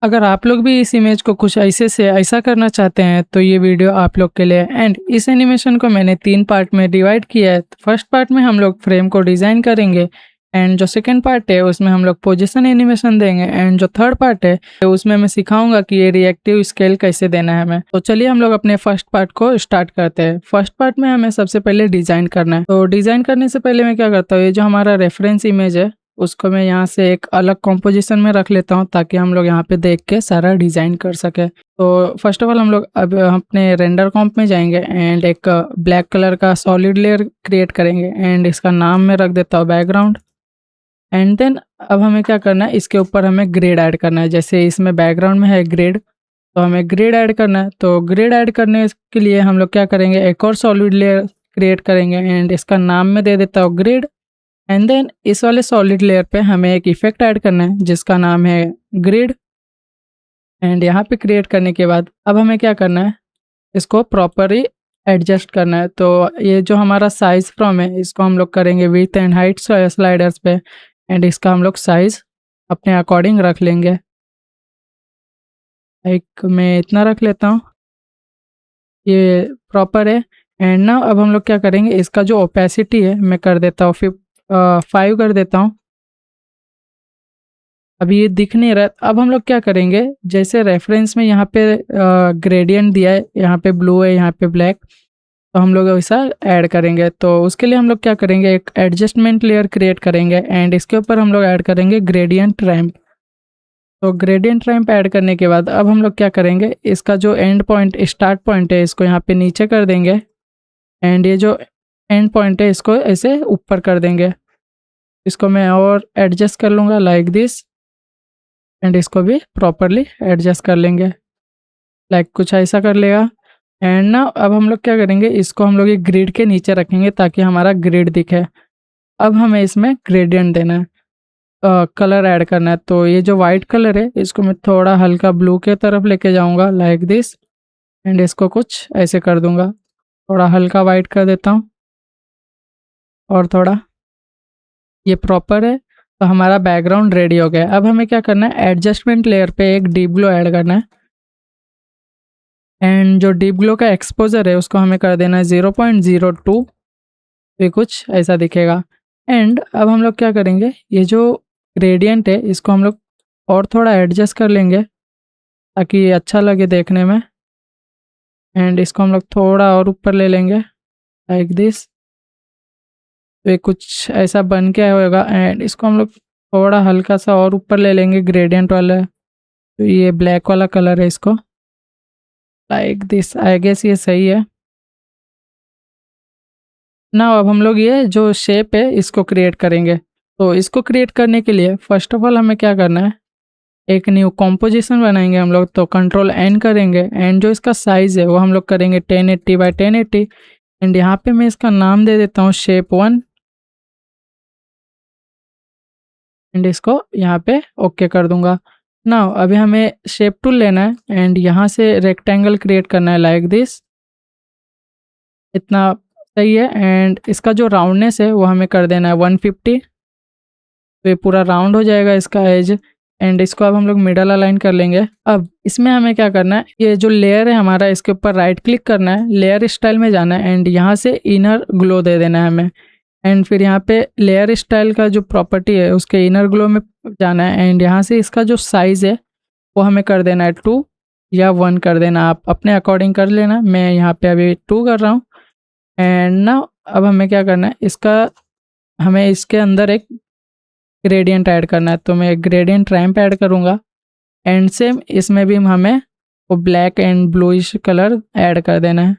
अगर आप लोग भी इस इमेज को कुछ ऐसे से ऐसा करना चाहते हैं तो ये वीडियो आप लोग के लिए है। एंड इस एनिमेशन को मैंने 3 पार्ट में डिवाइड किया है। फर्स्ट पार्ट में हम लोग फ्रेम को डिज़ाइन करेंगे एंड जो सेकंड पार्ट है उसमें हम लोग पोजीशन एनिमेशन देंगे एंड जो थर्ड पार्ट है उसमें मैं सिखाऊंगा कि ये रिएक्टिव स्केल कैसे देना है हमें। तो चलिए हम लोग अपने फर्स्ट पार्ट को स्टार्ट करते हैं। फर्स्ट पार्ट में हमें सबसे पहले डिज़ाइन करना है। तो डिज़ाइन करने से पहले मैं क्या करता हूँ, ये जो हमारा रेफरेंस इमेज है उसको मैं यहाँ से एक अलग कॉम्पोजिशन में रख लेता हूँ ताकि हम लोग यहाँ पे देख के सारा डिज़ाइन कर सके। तो फर्स्ट ऑफ ऑल हम लोग अब अपने रेंडर कॉम्प में जाएंगे एंड एक ब्लैक कलर का सॉलिड लेयर क्रिएट करेंगे एंड इसका नाम मैं रख देता हूँ बैकग्राउंड। एंड देन अब हमें क्या करना है, इसके ऊपर हमें ग्रेड ऐड करना है। जैसे इसमें बैकग्राउंड में है ग्रेड, तो हमें ग्रेड ऐड करना है। तो ग्रेड ऐड करने के लिए हम लोग क्या करेंगे, एक और सॉलिड लेयर क्रिएट करेंगे एंड इसका नाम मैं दे देता हूँ ग्रेड। एंड देन इस वाले सॉलिड लेयर पे हमें एक इफेक्ट ऐड करना है जिसका नाम है ग्रिड। एंड यहाँ पे क्रिएट करने के बाद अब हमें क्या करना है, इसको प्रॉपरली एडजस्ट करना है। तो ये जो हमारा साइज फ्रॉम है इसको हम लोग करेंगे विड्थ एंड हाइट स्लाइडर्स पे एंड इसका हम लोग साइज अपने अकॉर्डिंग रख लेंगे। लाइक मैं इतना रख लेता हूँ, ये प्रॉपर है। एंड ना अब हम लोग क्या करेंगे, इसका जो ओपेसिटी है मैं कर देता हूँ 5 कर देता हूँ। अभी ये दिख नहीं रहा। अब हम लोग क्या करेंगे, जैसे रेफरेंस में यहाँ पे ग्रेडियंट दिया है, यहाँ पे ब्लू है यहाँ पे ब्लैक, तो हम लोग वैसा ऐड करेंगे। तो उसके लिए हम लोग क्या करेंगे, एक एडजस्टमेंट लेयर क्रिएट करेंगे एंड इसके ऊपर हम लोग ऐड करेंगे ग्रेडियंट रैम्प। तो ग्रेडियंट रैम्प ऐड करने के बाद अब हम लोग क्या करेंगे, इसका जो एंड पॉइंट स्टार्ट पॉइंट है इसको यहाँ पे नीचे कर देंगे एंड ये जो एंड पॉइंट है इसको ऐसे ऊपर कर देंगे। इसको मैं और एडजस्ट कर लूँगा लाइक दिस एंड इसको भी प्रॉपरली एडजस्ट कर लेंगे, लाइक कुछ ऐसा कर लेगा। एंड ना अब हम लोग क्या करेंगे, इसको हम लोग एक ग्रिड के नीचे रखेंगे ताकि हमारा ग्रिड दिखे। अब हमें इसमें ग्रेडियंट देना है, कलर ऐड करना है। तो ये जो वाइट कलर है इसको मैं थोड़ा हल्का ब्लू के तरफ लेके जाऊंगा लाइक दिस एंड इसको कुछ ऐसे कर दूंगा, थोड़ा हल्का वाइट कर देता हूँ और थोड़ा, ये प्रॉपर है। तो हमारा बैकग्राउंड रेडी हो गया। अब हमें क्या करना है, एडजस्टमेंट लेयर पे एक डीप ग्लो ऐड करना है एंड जो डीप ग्लो का एक्सपोजर है उसको हमें कर देना है 0.02। ये कुछ ऐसा दिखेगा। एंड अब हम लोग क्या करेंगे, ये जो ग्रेडियंट है इसको हम लोग और थोड़ा एडजस्ट कर लेंगे ताकि ये अच्छा लगे देखने में। एंड इसको हम लोग थोड़ा और ऊपर ले लेंगे लाइक दिस। तो ये कुछ ऐसा बन के होएगा एंड इसको हम लोग थोड़ा हल्का सा और ऊपर ले लेंगे ग्रेडियंट वाला। तो ये ब्लैक वाला कलर है, इसको लाइक दिस। आई गेस ये सही है ना। अब हम लोग ये जो शेप है इसको क्रिएट करेंगे। तो इसको क्रिएट करने के लिए फर्स्ट ऑफ ऑल हमें क्या करना है, एक न्यू कॉम्पोजिशन बनाएंगे हम लोग। तो कंट्रोल एन करेंगे एंड जो इसका साइज़ है वो हम लोग करेंगे 1080 बाई 1080 एंड यहाँ पे मैं इसका नाम दे देता हूँ शेप 1 एंड इसको यहाँ पे ओके कर दूंगा ना। अभी हमें शेप टूल लेना है एंड यहाँ से रेक्टेंगल क्रिएट करना है लाइक दिस, इतना सही है। एंड इसका जो राउंडनेस है वो हमें कर देना है 150। तो ये पूरा राउंड हो जाएगा इसका एज। एंड इसको अब हम लोग मिडल अलाइन कर लेंगे। अब इसमें हमें क्या करना है, ये जो लेयर है हमारा इसके ऊपर राइट क्लिक करना है, लेयर स्टाइल में जाना है एंड यहाँ से इनर ग्लो दे देना है हमें। एंड फिर यहाँ पे लेयर स्टाइल का जो प्रॉपर्टी है उसके इनर ग्लो में जाना है एंड यहाँ से इसका जो साइज़ है वो हमें कर देना है 2 या 1 कर देना, आप अपने अकॉर्डिंग कर लेना। मैं यहाँ पे अभी 2 कर रहा हूँ। एंड ना अब हमें क्या करना है, इसका हमें इसके अंदर एक ग्रेडियंट ऐड करना है। तो मैं एक ग्रेडियंट रैम्प ऐड करूँगा एंड सेम इसमें भी हमें वो black and bluish colour add कर देना है।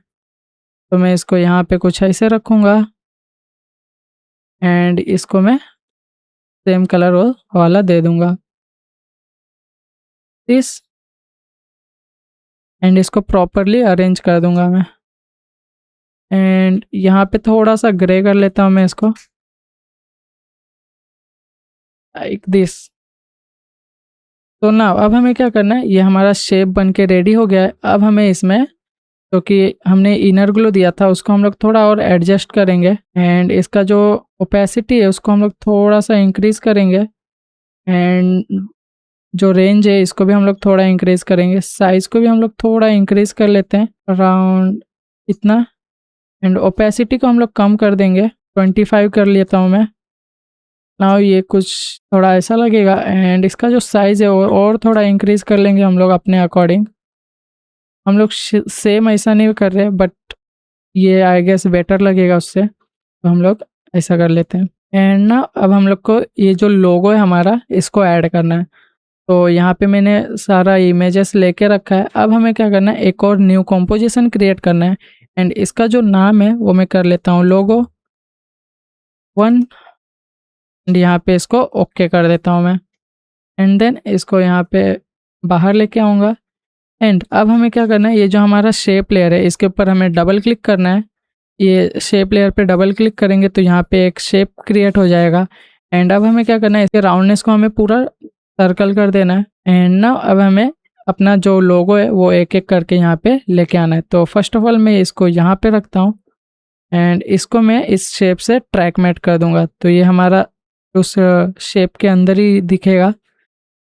तो मैं इसको यहाँ पे कुछ ऐसे रखूँगा एंड इसको मैं सेम कलर वाला दे दूँगा इस, एंड इसको प्रॉपरली अरेंज कर दूँगा मैं। एंड यहाँ पे थोड़ा सा ग्रे कर लेता हूँ मैं इसको लाइक दिस। तो ना अब हमें क्या करना है, ये हमारा शेप बन के रेडी हो गया है। अब हमें इसमें क्योंकि हमने इनर ग्लो दिया था उसको हम लोग थोड़ा और एडजस्ट करेंगे एंड इसका जो ओपेसिटी है उसको हम लोग थोड़ा सा इंक्रीज करेंगे एंड जो रेंज है इसको भी हम लोग थोड़ा इंक्रीज़ करेंगे, साइज़ को भी हम लोग थोड़ा इंक्रीज़ कर लेते हैं अराउंड इतना, एंड ओपेसिटी को हम लोग कम कर देंगे, 25 कर लेता हूँ मैं। नाउ ये कुछ थोड़ा ऐसा लगेगा, एंड इसका जो साइज़ है वो और थोड़ा इंक्रीज़ कर लेंगे हम लोग अपने अकॉर्डिंग। हम लोग सेम ऐसा नहीं कर रहे, बट ये आई गेस बेटर लगेगा उससे, तो हम लोग ऐसा कर लेते हैं। एंड ना अब हम लोग को ये जो लोगो है हमारा, इसको ऐड करना है। तो यहाँ पे मैंने सारा इमेजेस लेके रखा है। अब हमें क्या करना है, एक और न्यू कॉम्पोजिशन क्रिएट करना है, एंड इसका जो नाम है वो मैं कर लेता हूँ लोगो 1, एंड यहाँ पे इसको ओके कर देता हूँ मैं, एंड देन इसको यहाँ पे बाहर लेके आऊँगा। एंड अब हमें क्या करना है, ये जो हमारा शेप लेयर है इसके ऊपर हमें डबल क्लिक करना है। ये शेप लेयर पे डबल क्लिक करेंगे तो यहाँ पे एक शेप क्रिएट हो जाएगा। एंड अब हमें क्या करना है, इसके राउंडनेस को हमें पूरा सर्कल कर देना है। एंड ना अब हमें अपना जो लोगो है वो एक एक करके यहाँ पे लेके आना है। तो फर्स्ट ऑफ ऑल मैं इसको यहाँ पे रखता हूँ, एंड इसको मैं इस शेप से ट्रैक मैट कर दूंगा, तो ये हमारा उस शेप के अंदर ही दिखेगा।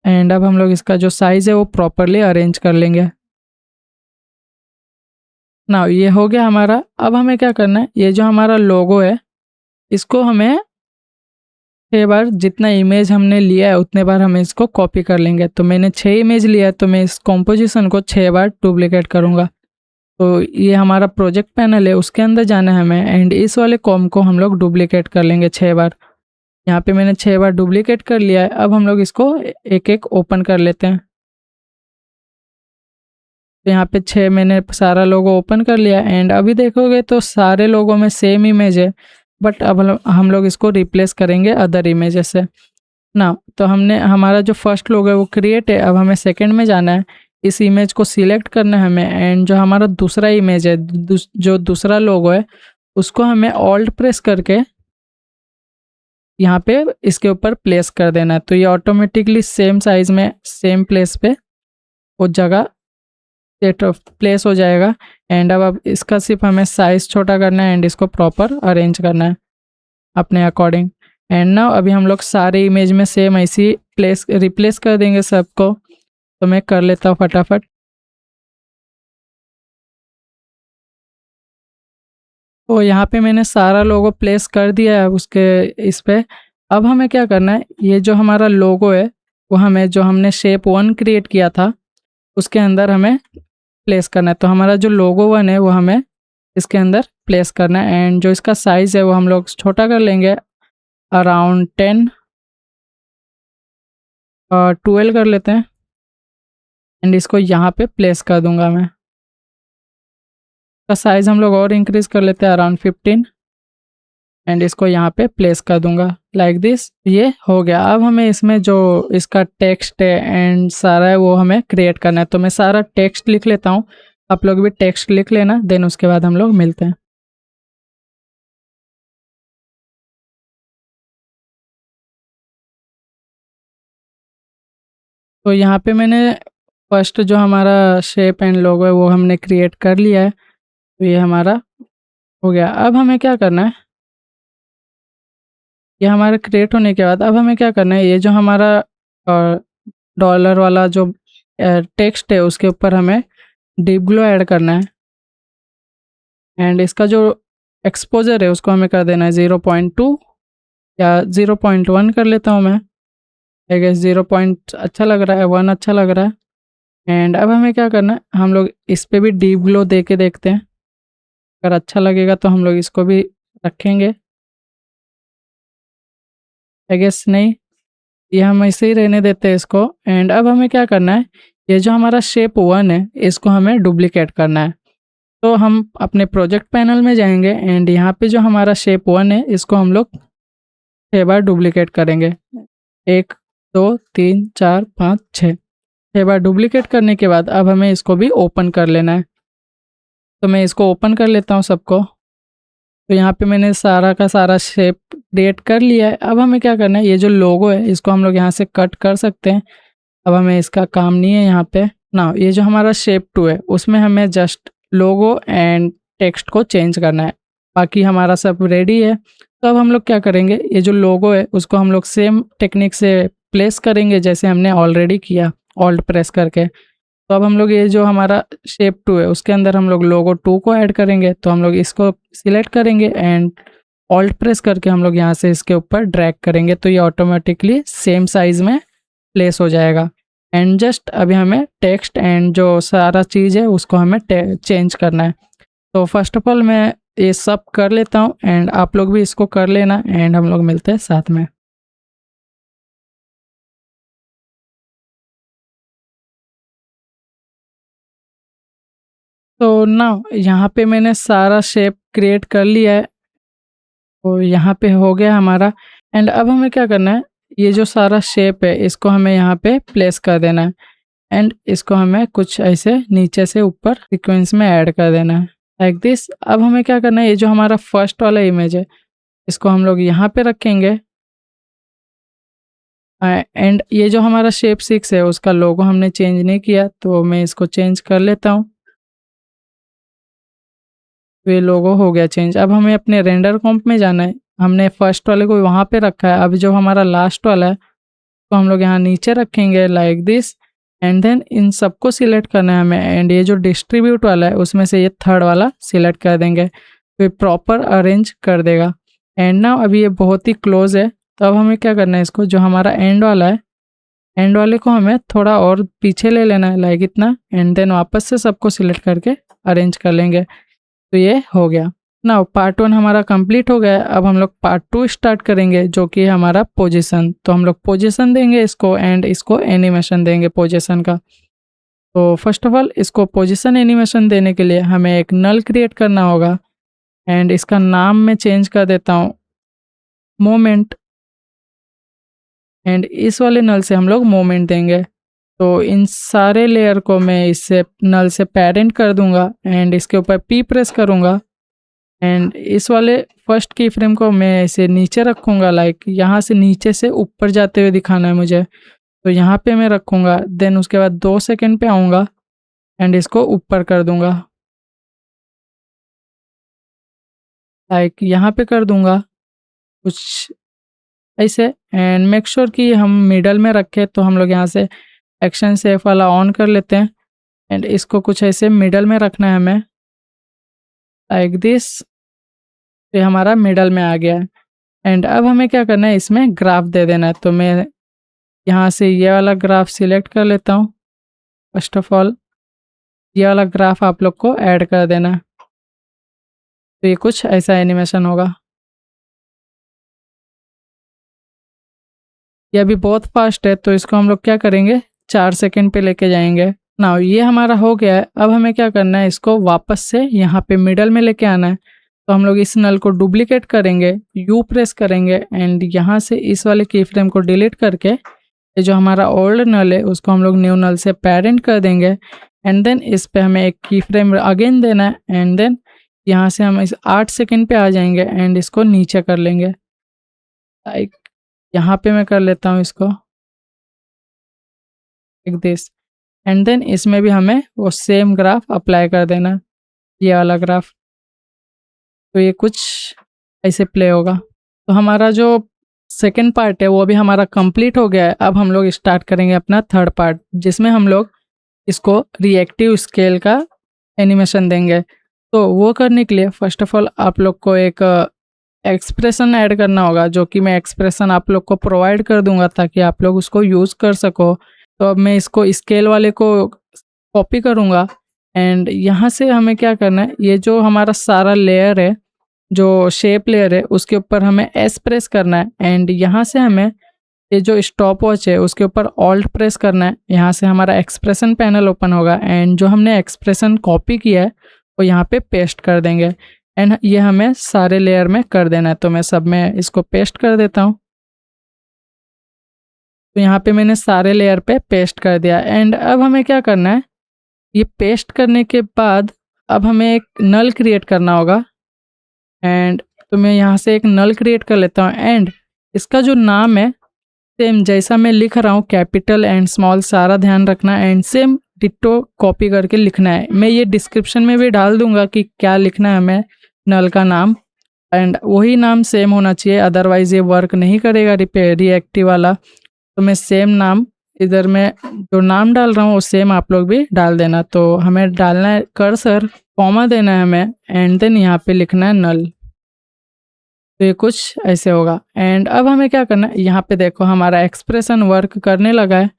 एंड अब हम लोग इसका जो साइज़ है वो प्रॉपरली अरेंज कर लेंगे। ना ये हो गया हमारा। अब हमें क्या करना है, ये जो हमारा लोगो है इसको हमें 6 बार, जितना इमेज हमने लिया है उतने बार हमें इसको कॉपी कर लेंगे। तो मैंने 6 इमेज लिया है, तो मैं इस कॉम्पोजिशन को 6 बार डुप्लीकेट करूँगा। तो ये हमारा प्रोजेक्ट पैनल है, उसके अंदर जाना है हमें, एंड इस वाले कॉम को हम लोग डुप्लीकेट कर लेंगे 6 बार। यहाँ पे मैंने 6 बार डुप्लीकेट कर लिया है। अब हम लोग इसको एक एक ओपन कर लेते हैं। तो यहाँ पे 6 मैंने सारा लोगो ओपन कर लिया, एंड अभी देखोगे तो सारे लोगों में सेम इमेज है, बट अब हम लोग इसको रिप्लेस करेंगे अदर इमेजेस से ना। तो हमने हमारा जो फर्स्ट लोगो है वो क्रिएट है। अब हमें सेकंड में जाना है, इस इमेज को सिलेक्ट करना है हमें, एंड जो हमारा दूसरा इमेज है, जो दूसरा लोगो है उसको हमें ऑल्ट प्रेस करके यहाँ पे इसके ऊपर प्लेस कर देना है। तो ये ऑटोमेटिकली सेम साइज में सेम प्लेस पे वो जगह सेट ऑफ प्लेस हो जाएगा। एंड अब इसका सिर्फ हमें साइज़ छोटा करना है, एंड इसको प्रॉपर अरेंज करना है अपने अकॉर्डिंग। एंड ना अभी हम लोग सारे इमेज में सेम ऐसी प्लेस रिप्लेस कर देंगे सबको। तो मैं कर लेता हूँ फटाफट। तो यहाँ पे मैंने सारा लोगो प्लेस कर दिया है उसके इस पे। अब हमें क्या करना है, ये जो हमारा लोगो है वो हमें जो हमने शेप 1 क्रिएट किया था उसके अंदर हमें प्लेस करना है। तो हमारा जो लोगो 1 है वो हमें इसके अंदर प्लेस करना है, एंड जो इसका साइज़ है वो हम लोग छोटा कर लेंगे, अराउंड 10 और 12 कर लेते हैं, एंड इसको यहाँ पे प्लेस कर दूंगा मैं। इसका साइज़ हम लोग और इंक्रीज़ कर लेते हैं, अराउंड 15, एंड इसको यहाँ पे प्लेस कर दूंगा लाइक दिस। ये हो गया। अब हमें इसमें जो इसका टेक्स्ट है एंड सारा है वो हमें क्रिएट करना है। तो मैं सारा टेक्स्ट लिख लेता हूँ, आप लोग भी टेक्स्ट लिख लेना, देन उसके बाद हम लोग मिलते हैं। तो यहाँ पे मैंने फर्स्ट जो हमारा शेप एंड लोगो है वो हमने क्रिएट कर लिया है, तो ये हमारा हो गया। अब हमें क्या करना है, ये हमारा क्रिएट होने के बाद अब हमें क्या करना है, ये जो हमारा डॉलर वाला जो टेक्स्ट है उसके ऊपर हमें डीप ग्लो ऐड करना है, एंड इसका जो एक्सपोजर है उसको हमें कर देना है 0.2 या 0.1 कर लेता हूँ मैं। आई गेस 0 पॉइंट अच्छा लग रहा है, 1 अच्छा लग रहा है। एंड अब हमें क्या करना है, हम लोग इस पे भी डीप ग्लो दे के देखते हैं, अगर अच्छा लगेगा तो हम लोग इसको भी रखेंगे। आई गेस नहीं, ये हम ऐसे ही रहने देते हैं इसको। एंड अब हमें क्या करना है, ये जो हमारा शेप 1 है इसको हमें डुप्लीकेट करना है। तो हम अपने प्रोजेक्ट पैनल में जाएंगे, एंड यहाँ पे जो हमारा शेप 1 है इसको हम लोग 6 बार डुप्लीकेट करेंगे, 1 2 3 4 5 6 6 बार डुप्लीकेट करने के बाद अब हमें इसको भी ओपन कर लेना है। तो मैं इसको ओपन कर लेता हूँ सबको। तो यहाँ पे मैंने सारा का सारा शेप क्रिएट कर लिया है। अब हमें क्या करना है, ये जो लोगो है इसको हम लोग यहाँ से कट कर सकते हैं। अब हमें इसका काम नहीं है यहाँ पे ना। ये जो हमारा शेप 2 है उसमें हमें जस्ट लोगो एंड टेक्स्ट को चेंज करना है, बाकी हमारा सब रेडी है। तो अब हम लोग क्या करेंगे, ये जो लोगो है उसको हम लोग सेम टेक्निक से प्लेस करेंगे जैसे हमने ऑलरेडी किया ऑल्ट प्रेस करके। तो अब हम लोग ये जो हमारा शेप 2 है उसके अंदर हम लोग लोगो 2 को ऐड करेंगे। तो हम लोग इसको सिलेक्ट करेंगे एंड ऑल्ट प्रेस करके हम लोग यहाँ से इसके ऊपर ड्रैग करेंगे, तो ये ऑटोमेटिकली सेम साइज़ में प्लेस हो जाएगा। एंड जस्ट अभी हमें टेक्स्ट एंड जो सारा चीज़ है उसको हमें चेंज करना है। तो फर्स्ट ऑफ ऑल मैं ये सब कर लेता हूँ एंड आप लोग भी इसको कर लेना एंड हम लोग मिलते हैं साथ में। तो ना यहाँ पे मैंने सारा शेप क्रिएट कर लिया है, तो यहाँ पे हो गया हमारा। एंड अब हमें क्या करना है, ये जो सारा शेप है इसको हमें यहाँ पे प्लेस कर देना है एंड इसको हमें कुछ ऐसे नीचे से ऊपर सीक्वेंस में ऐड कर देना है लाइक दिस। अब हमें क्या करना है, ये जो हमारा फर्स्ट वाला इमेज है इसको हम लोग यहाँ पे रखेंगे एंड ये जो हमारा शेप 6 है उसका लोगो हमने चेंज नहीं किया, तो मैं इसको चेंज कर लेता हूँ। तो ये लोगो हो गया चेंज। अब हमें अपने रेंडर कॉम्प में जाना है, हमने फर्स्ट वाले को वहाँ पे रखा है। अब जो हमारा लास्ट वाला है तो हम लोग यहाँ नीचे रखेंगे like this and then in सबको सिलेक्ट करना है हमें एंड ये जो डिस्ट्रीब्यूट वाला है उसमें से ये थर्ड वाला सिलेक्ट कर देंगे, तो ये प्रॉपर अरेंज कर देगा। एंड ना अभी ये बहुत ही क्लोज है, तो अब हमें क्या करना है, इसको जो हमारा एंड वाला है एंड वाले को हमें थोड़ा और पीछे ले लेना है लाइक इतना एंड देन वापस से सबको सिलेक्ट करके अरेंज कर लेंगे। तो ये हो गया ना, पार्ट 1 हमारा कंप्लीट हो गया। अब हम लोग पार्ट 2 स्टार्ट करेंगे जो कि हमारा पोजीशन। तो हम लोग पोजीशन देंगे इसको एंड इसको एनिमेशन देंगे पोजीशन का। तो फर्स्ट ऑफ ऑल इसको पोजीशन एनिमेशन देने के लिए हमें एक नल क्रिएट करना होगा एंड इसका नाम मैं चेंज कर देता हूँ मोमेंट एंड इस वाले नल से हम लोग मोमेंट देंगे। तो इन सारे लेयर को मैं इससे नल से पेरेंट कर दूंगा एंड इसके ऊपर पी प्रेस करूंगा एंड इस वाले फर्स्ट की फ्रेम को मैं इसे नीचे रखूंगा लाइक यहाँ से नीचे से ऊपर जाते हुए दिखाना है मुझे, तो यहाँ पे मैं रखूंगा। देन उसके बाद 2 सेकंड पे आऊँगा एंड इसको ऊपर कर दूंगा लाइक यहाँ पे कर दूंगा कुछ ऐसे एंड मेक श्योर कि हम मिडल में रखें। तो हम लोग यहाँ से एक्शन सेफ वाला ऑन कर लेते हैं एंड इसको कुछ ऐसे मिडल में रखना है हमें लाइक दिस। ये हमारा मिडल में आ गया है एंड अब हमें क्या करना है, इसमें ग्राफ दे देना है। तो मैं यहाँ से ये वाला ग्राफ सिलेक्ट कर लेता हूँ। फर्स्ट ऑफ ऑल ये वाला ग्राफ आप लोग को ऐड कर देना है, तो ये कुछ ऐसा एनिमेशन होगा। ये अभी बहुत फास्ट है तो इसको हम लोग क्या करेंगे 4 सेकंड पे लेके जाएंगे ना। ये हमारा हो गया है। अब हमें क्या करना है, इसको वापस से यहाँ पे मिडल में लेके आना है। तो हम लोग इस नल को डुप्लीकेट करेंगे, यू प्रेस करेंगे एंड यहाँ से इस वाले की फ्रेम को डिलीट करके ये जो हमारा ओल्ड नल है उसको हम लोग न्यू नल से पेरेंट कर देंगे एंड देन इस पे हमें एक की फ्रेम अगेन देना है एंड देन यहाँ से हम इस 8 सेकंड पे आ जाएंगे एंड इसको नीचे कर लेंगे लाइक यहाँ पे मैं कर लेता हूँ इसको लाइक दिस एंड देन इसमें भी हमें वो सेम ग्राफ अप्लाई कर देना है, ये वाला ग्राफ। तो ये कुछ ऐसे प्ले होगा। तो हमारा जो सेकंड पार्ट है वो अभी हमारा कंप्लीट हो गया है। अब हम लोग स्टार्ट करेंगे अपना थर्ड पार्ट जिसमें हम लोग इसको रिएक्टिव स्केल का एनिमेशन देंगे। तो वो करने के लिए फर्स्ट ऑफ ऑल आप लोग को एक एक्सप्रेशन ऐड करना होगा, जो कि मैं एक्सप्रेशन आप लोग को प्रोवाइड कर दूंगा ताकि आप लोग उसको यूज़ कर सको। तो अब मैं इसको स्केल वाले को कॉपी करूँगा एंड यहाँ से हमें क्या करना है, ये जो हमारा सारा लेयर है जो शेप लेयर है उसके ऊपर हमें एस प्रेस करना है एंड यहाँ से हमें ये जो स्टॉप वॉच है उसके ऊपर ऑल्ट प्रेस करना है। यहाँ से हमारा एक्सप्रेशन पैनल ओपन होगा एंड जो हमने एक्सप्रेशन कॉपी किया है वो यहाँ पे पेस्ट कर देंगे एंड ये हमें सारे लेयर में कर देना है। तो मैं सब में इसको पेस्ट कर देता हूँ। तो यहाँ पे मैंने सारे लेयर पे पेस्ट कर दिया एंड अब हमें क्या करना है, ये पेस्ट करने के बाद अब हमें एक नल क्रिएट करना होगा एंड तो मैं यहाँ से एक नल क्रिएट कर लेता हूँ एंड इसका जो नाम है सेम जैसा मैं लिख रहा हूँ कैपिटल एंड स्मॉल सारा ध्यान रखना एंड सेम डिट्टो कॉपी करके लिखना है। मैं ये डिस्क्रिप्शन में भी डाल दूंगा कि क्या लिखना है हमें नल का नाम एंड वही नाम सेम होना चाहिए, अदरवाइज ये वर्क नहीं करेगा रिएक्टिव वाला। तो मैं सेम नाम इधर मैं जो नाम डाल रहा हूँ वो सेम आप लोग भी डाल देना। तो हमें डालना है कर्सर, कॉमा देना है हमें, एंड देन यहाँ पे लिखना है नल। तो ये कुछ ऐसे होगा। एंड अब हमें क्या करना है, यहाँ पे देखो हमारा एक्सप्रेशन वर्क करने लगा है,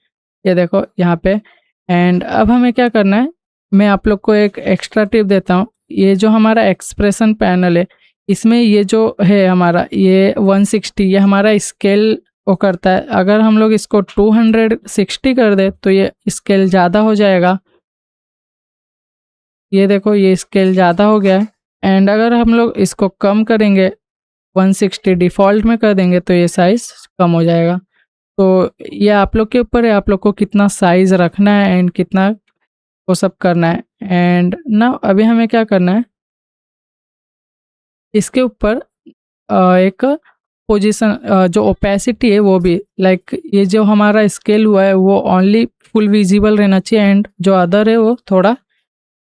ये देखो यहाँ पे। एंड अब हमें क्या करना है, मैं आप लोग को एक एक्स्ट्रा टिप देता हूँ। ये जो हमारा एक्सप्रेशन पैनल है, इसमें ये जो है हमारा ये 160, ये हमारा स्केल वो करता है। अगर हम लोग इसको 260 कर दे तो ये स्केल ज़्यादा हो जाएगा। ये देखो ये स्केल ज़्यादा हो गया है। एंड अगर हम लोग इसको कम करेंगे, 160 डिफ़ॉल्ट में कर देंगे, तो ये साइज़ कम हो जाएगा। तो ये आप लोग के ऊपर है, आप लोग को कितना साइज़ रखना है एंड कितना वो सब करना है। एंड ना अभी हमें क्या करना है, इसके ऊपर एक पोजीशन जो ओपेसिटी है वो भी लाइक ये जो हमारा स्केल हुआ है वो ओनली फुल विजिबल रहना चाहिए, एंड जो अदर है वो थोड़ा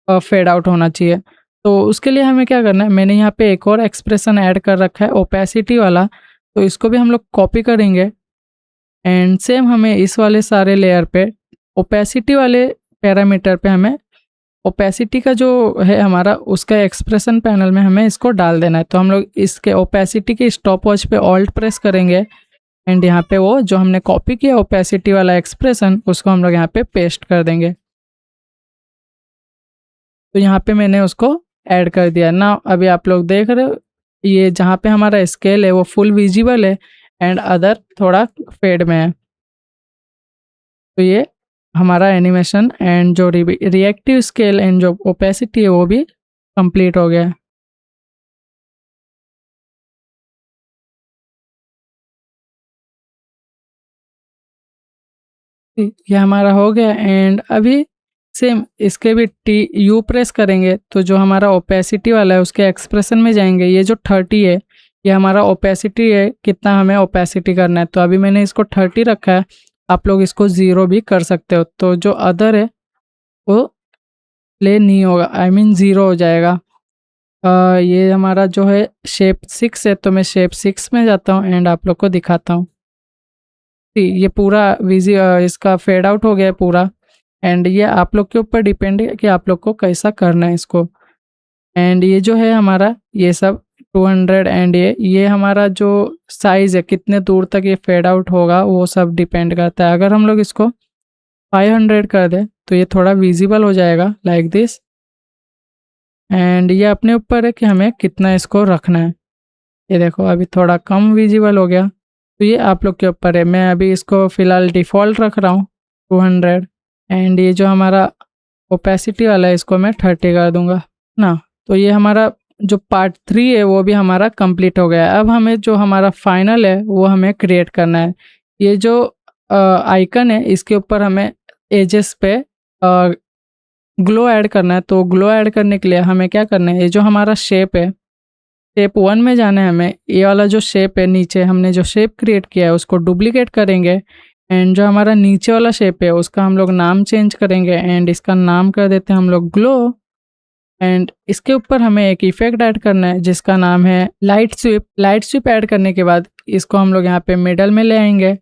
फेड आउट होना चाहिए। तो उसके लिए हमें क्या करना है, मैंने यहाँ पे एक और एक्सप्रेशन ऐड कर रखा है ओपेसिटी वाला, तो इसको भी हम लोग कॉपी करेंगे। एंड सेम हमें इस वाले सारे लेयर पे ओपेसिटी वाले पैरामीटर पे हमें ओपेसिटी का जो है हमारा उसका एक्सप्रेशन पैनल में हमें इसको डाल देना है। तो हम लोग इसके ओपेसिटी के स्टॉप वॉच पे ऑल्ट प्रेस करेंगे, एंड यहाँ पे वो जो हमने कॉपी किया ओपेसिटी वाला एक्सप्रेशन उसको हम लोग यहाँ पे पेस्ट कर देंगे। तो यहाँ पे मैंने उसको ऐड कर दिया ना। अभी आप लोग देख रहे हो ये जहाँ पे हमारा स्केल है वो फुल विजिबल है एंड अदर थोड़ा फेड में है। तो ये हमारा एनिमेशन एंड जो रिएक्टिव स्केल एंड जो ओपेसिटी है वो भी कंप्लीट हो गया है। ये हमारा हो गया। एंड अभी सेम इसके भी टी यू प्रेस करेंगे तो जो हमारा ओपेसिटी वाला है उसके एक्सप्रेशन में जाएंगे। ये जो 30 है ये हमारा ओपेसिटी है, कितना हमें ओपेसिटी करना है। तो अभी मैंने इसको 30 रखा है, आप लोग इसको 0 भी कर सकते हो। तो जो अदर है वो प्ले नहीं होगा, आई मीन 0 हो जाएगा। ये हमारा जो है शेप 6 है, तो मैं शेप 6 में जाता हूँ एंड आप लोग को दिखाता हूँ। ये पूरा इसका फेड आउट हो गया है पूरा। एंड ये आप लोग के ऊपर डिपेंड है कि आप लोग को कैसा करना है इसको। एंड ये जो है हमारा ये सब 200 एंड ये हमारा जो साइज़ है कितने दूर तक ये फेड आउट होगा वो सब डिपेंड करता है। अगर हम लोग इसको 500 कर दें तो ये थोड़ा विजिबल हो जाएगा लाइक दिस। एंड ये अपने ऊपर है कि हमें कितना इसको रखना है। ये देखो अभी थोड़ा कम विजिबल हो गया, तो ये आप लोग के ऊपर है। मैं अभी इसको फ़िलहाल डिफ़ॉल्ट रख रहा हूँ 200। एंड ये जो हमारा ओपेसिटी वाला है इसको मैं 30 कर दूंगा ना। तो ये हमारा जो पार्ट 3 है वो भी हमारा कंप्लीट हो गया है। अब हमें जो हमारा फाइनल है वो हमें क्रिएट करना है। ये जो आइकन है इसके ऊपर हमें एजेस पे ग्लो ऐड करना है। तो ग्लो ऐड करने के लिए हमें क्या करना है, ये जो हमारा शेप है शेप 1 में जाना है हमें। ये वाला जो शेप है नीचे हमने जो शेप क्रिएट किया है उसको डुप्लीकेट करेंगे। एंड जो हमारा नीचे वाला शेप है उसका हम लोग नाम चेंज करेंगे एंड इसका नाम कर देते हैं हम लोग ग्लो। एंड इसके ऊपर हमें एक इफेक्ट ऐड करना है जिसका नाम है light sweep. Light sweep add करने के बाद इसको हम लोग यहाँ पे मिडल में ले आएंगे।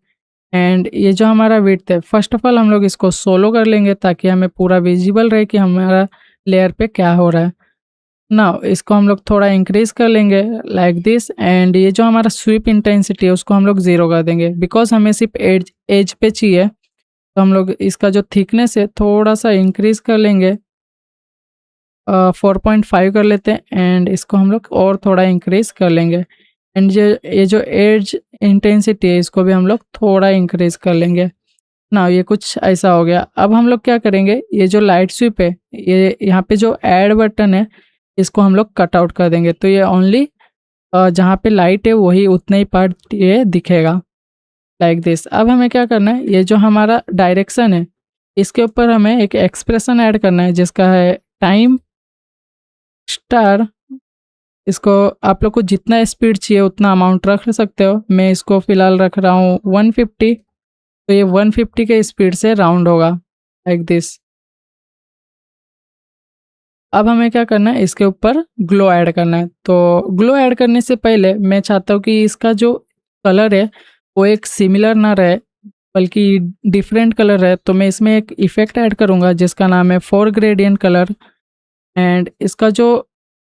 एंड ये जो हमारा विड्थ है फर्स्ट ऑफ ऑल हम लोग इसको सोलो कर लेंगे ताकि हमें पूरा विजिबल रहे कि हमारा लेयर पे क्या हो रहा है ना। इसको हम लोग थोड़ा इंक्रीज कर लेंगे लाइक दिस। एंड ये जो हमारा स्वीप इंटेंसिटी है उसको हम लोग 0 कर देंगे बिकॉज हमें सिर्फ एज एज पे चाहिए। तो हम लोग इसका जो थिकनेस है थोड़ा सा इंक्रीज कर लेंगे, 4.5 कर लेते हैं। एंड इसको हम लोग और थोड़ा इंक्रीज कर लेंगे। एंड ये जो एज इंटेंसिटी है इसको भी हम लोग थोड़ा इंक्रीज कर लेंगे ना। ये कुछ ऐसा हो गया। अब हम लोग क्या करेंगे, ये जो लाइट स्वीप है ये यहाँ पे जो ऐड बटन है इसको हम लोग कट आउट कर देंगे। तो ये ओनली जहाँ पे लाइट है वही उतना ही पार्ट ये दिखेगा लाइक दिस। अब हमें क्या करना है, ये जो हमारा डायरेक्शन है इसके ऊपर हमें एक एक्सप्रेशन ऐड करना है जिसका है टाइम स्टार। इसको आप लोग को जितना स्पीड चाहिए उतना अमाउंट रख सकते हो। मैं इसको फ़िलहाल रख रहा हूँ 150। तो ये 150 के स्पीड से राउंड होगा लाइक दिस। अब हमें क्या करना है, इसके ऊपर ग्लो ऐड करना है। तो ग्लो ऐड करने से पहले मैं चाहता हूँ कि इसका जो कलर है वो एक सिमिलर ना रहे। बल्कि डिफरेंट कलर है, तो मैं इसमें एक इफ़ेक्ट ऐड करूँगा जिसका नाम है फोर ग्रेडियंट कलर। एंड इसका जो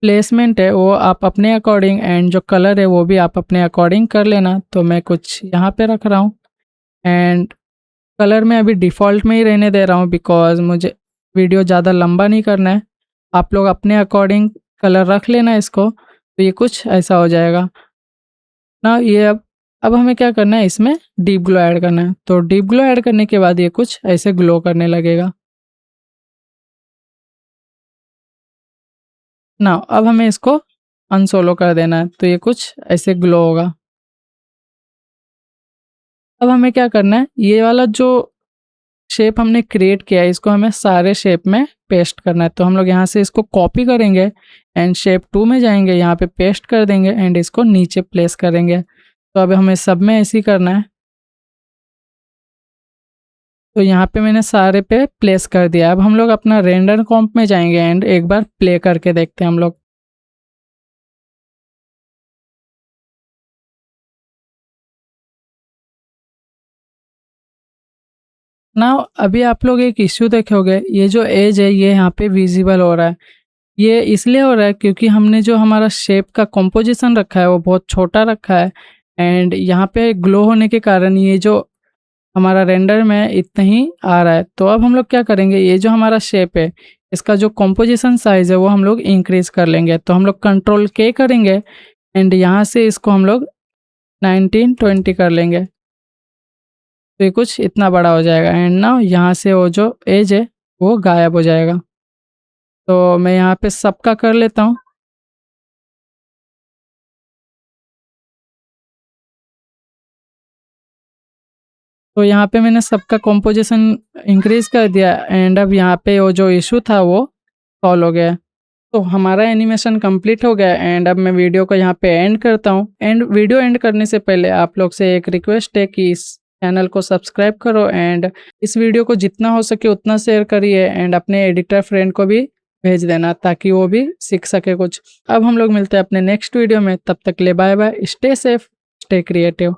प्लेसमेंट है वो आप अपने अकॉर्डिंग, एंड जो कलर है वो भी आप अपने अकॉर्डिंग कर लेना। तो मैं कुछ यहाँ पे रख रहा हूँ, एंड कलर मैं अभी डिफ़ॉल्ट में ही रहने दे रहा हूँ बिकॉज़ मुझे वीडियो ज़्यादा लंबा नहीं करना है। आप लोग अपने अकॉर्डिंग कलर रख लेना इसको, तो ये कुछ ऐसा हो जाएगा ना। ये अब हमें क्या करना है, इसमें डीप ग्लो ऐड करना है। तो डीप ग्लो ऐड करने के बाद ये कुछ ऐसे ग्लो करने लगेगा ना। अब हमें इसको अनसोलो कर देना है, तो ये कुछ ऐसे ग्लो होगा। अब हमें क्या करना है, ये वाला जो शेप हमने क्रिएट किया है इसको हमें सारे शेप में पेस्ट करना है। तो हम लोग यहाँ से इसको कॉपी करेंगे एंड शेप 2 में जाएंगे, यहाँ पे पेस्ट कर देंगे एंड इसको नीचे प्लेस करेंगे। तो अब हमें सब में ऐसे ही करना है। तो यहाँ पे मैंने सारे पे प्लेस कर दिया। अब हम लोग अपना रेंडर कॉम्प में जाएंगे एंड एक बार प्ले करके देखते हैं हम लोग। ना अभी आप लोग एक इश्यू देखोगे, ये जो एज है ये यहाँ पे विजिबल हो रहा है। ये इसलिए हो रहा है क्योंकि हमने जो हमारा शेप का कंपोजिशन रखा है वो बहुत छोटा रखा है, एंड यहाँ पे ग्लो होने के कारण ये जो हमारा रेंडर में इतना ही आ रहा है। तो अब हम लोग क्या करेंगे, ये जो हमारा शेप है इसका जो कंपोजिशन साइज है वो हम लोग इंक्रीज कर लेंगे। तो हम लोग कंट्रोल के करेंगे एंड यहाँ से इसको हम लोग 1920 कर लेंगे। तो ये कुछ इतना बड़ा हो जाएगा एंड ना यहाँ से वो जो एज है वो गायब हो जाएगा। तो मैं यहाँ पे सबका कर लेता हूँ। तो यहाँ पे मैंने सबका कंपोजिशन इंक्रीज कर दिया एंड अब यहाँ पे वो जो इशू था वो सॉल्व हो गया। तो हमारा एनिमेशन कंप्लीट हो गया एंड अब मैं वीडियो को यहाँ पे एंड करता हूँ। एंड वीडियो एंड करने से पहले आप लोग से एक रिक्वेस्ट है कि इस चैनल को सब्सक्राइब करो एंड इस वीडियो को जितना हो सके उतना शेयर करिए एंड अपने एडिटर फ्रेंड को भी भेज देना ताकि वो भी सीख सके कुछ। अब हम लोग मिलते हैं अपने नेक्स्ट वीडियो में, तब तक ले bye bye, stay safe, stay creative.